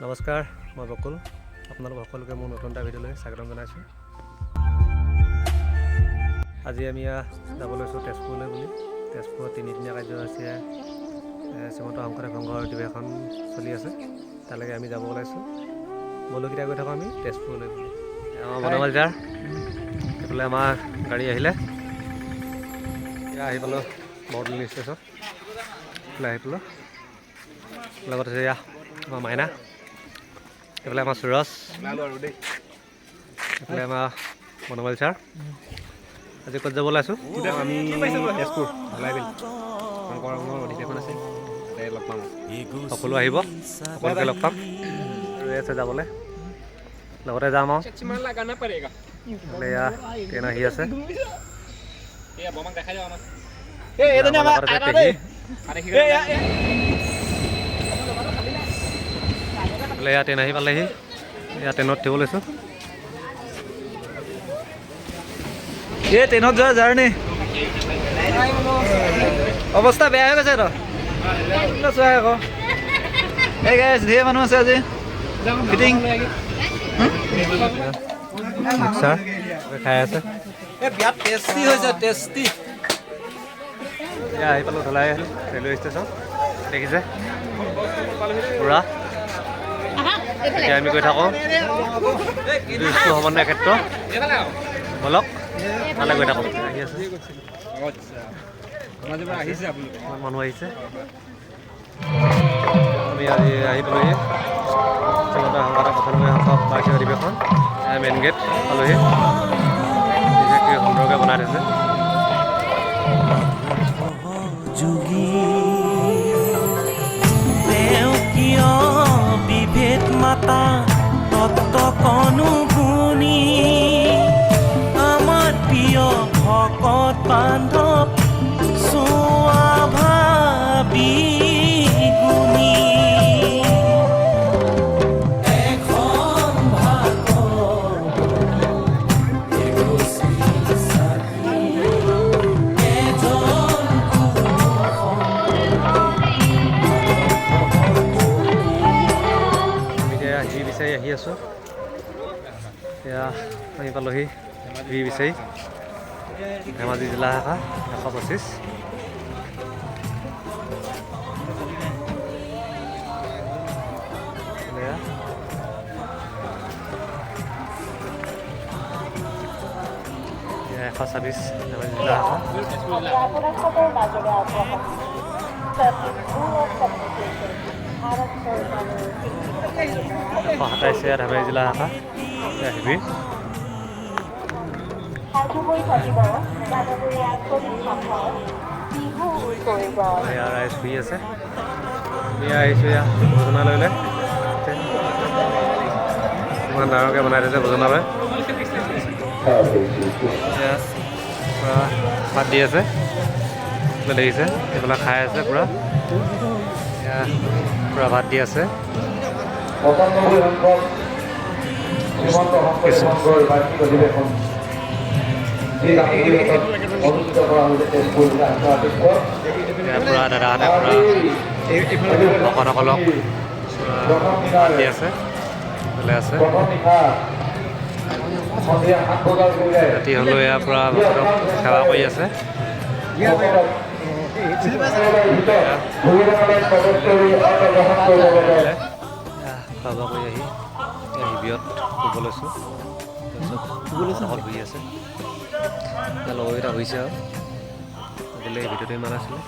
নমস্কাৰ, মই বকুল। আপোনালোক সকলোকে মোৰ নতুন এটা ভিডিঅ'লৈ স্বাগতম জনাইছোঁ। আজি আমি যাব লৈছোঁ তেজপুৰলৈ বুলি। তেজপুৰত 3দিনীয়া কাৰ্যসূচীৰে শ্ৰীমন্ত শংকৰদেৱ সংঘৰ অধিৱেশন চলি আছে। তালৈকে আমি যাব ওলাইছোঁ। বলুকেইটা গৈ থাকোঁ আমি তেজপুৰলৈ বুলি। আমাৰ বনমালীদাৰ এইফালে আমাৰ গাড়ী আহিলে। আহি পালোঁ বৰদলনি ষ্টেচন। এইফালে আহি পালোঁ। লগত আছে আমাৰ মাইনা, এইফালে আমাৰ সুৰজ, এইফালে আমাৰ বনমালী ছাৰ। আজি ক'ত যাব ওলাইছোঁ? আমি তেজপুৰ ধলাইবিল শংকৰসংঘৰ অধিৱেশন আছে, তাতে লগ পাম। সকলো আহিব, সকলোকে লগ পাম। ৰৈ আছে যাবলৈ, লগতে যাম আৰু। এয়া ট্ৰেইন আহি আছে। এয়া ট্ৰেইন আহি পালেহি। এয়া ট্ৰেইনত উঠিব লৈছোঁ। এই ট্ৰেইনত যোৱা জাৰ্ণি অৱস্থা বেয়া হৈ গৈছে তো চোৱা আকৌ। এই গাইছ ধেৰ মানুহ আছে আজি ফিটিং মিক্সাৰ খাই আছে। এই বিৰাট টেষ্টি হৈছে, টেষ্টি। এয়া আহি পালোঁ ধলাই ৰেলৱে ষ্টেচন। দেখিছে পূৰা। এতিয়া আমি গৈ থাকোঁ স্কুল সমন্বয় ক্ষেত্ৰ। বলক তালৈ গৈ থাকোঁ। আহি আছে, মানুহ আহিছে। আমি আজি আহি পালোঁহি শ্ৰীমন্ত শংকৰদেৱ প্ৰথমে সংঘ বাৰ্ষিক অধিৱেশন। মেইন গেট পালোঁহি। বিশেষকৈ সুন্দৰকৈ বনাই থৈছে। বিভেদ মাতা তত্ত্ব অনুগুণী আমাৰ প্ৰিয় ভকত বান্ধৱ স্বাভাৱী গুণী বিচাৰি আহি আছোঁ। এয়া আমি পালোঁহি ভি বিচাৰি, ধেমাজি জিলা শাখা 125। এয়া 126 ধেমাজি জিলা শাখা। 127 ধেমাজি জিলা শাখা। হেভি এয়া ৰাইজ শুই আছে। এয়া আহিছোঁ এয়া ভোজনালয়লৈ। ইমান ডাঙৰকৈ বনাই দিছে ভোজনালয়। এয়া পূৰা ভাত দি আছে, দেখিছে এইবিলাক খাই আছে পূৰা। এয়া পূৰা ভাত দি আছে। শ্ৰীমন্ত শংকৰদেৱ সংঘৰ বাৰ্ষিক অধিৱেশন যি অনুষ্ঠিত কৰা হৈছে তেজপুৰ জিলা পূৰা দাদাহঁতে পূৰা ভকতসকলক ভাত দি আছে, ভালে আছে। ৰাতি হ'লেও এয়া পূৰা ভকতক সেৱা কৰি আছে। খোৱা বোৱা কৰি আহি শিবিৰত শুব লৈছোঁ। তাৰপিছত শুই আছে। লগৰকেইটা শুইছে আৰু বোলে এই ভিডিঅ'টো ইমান আছিলে।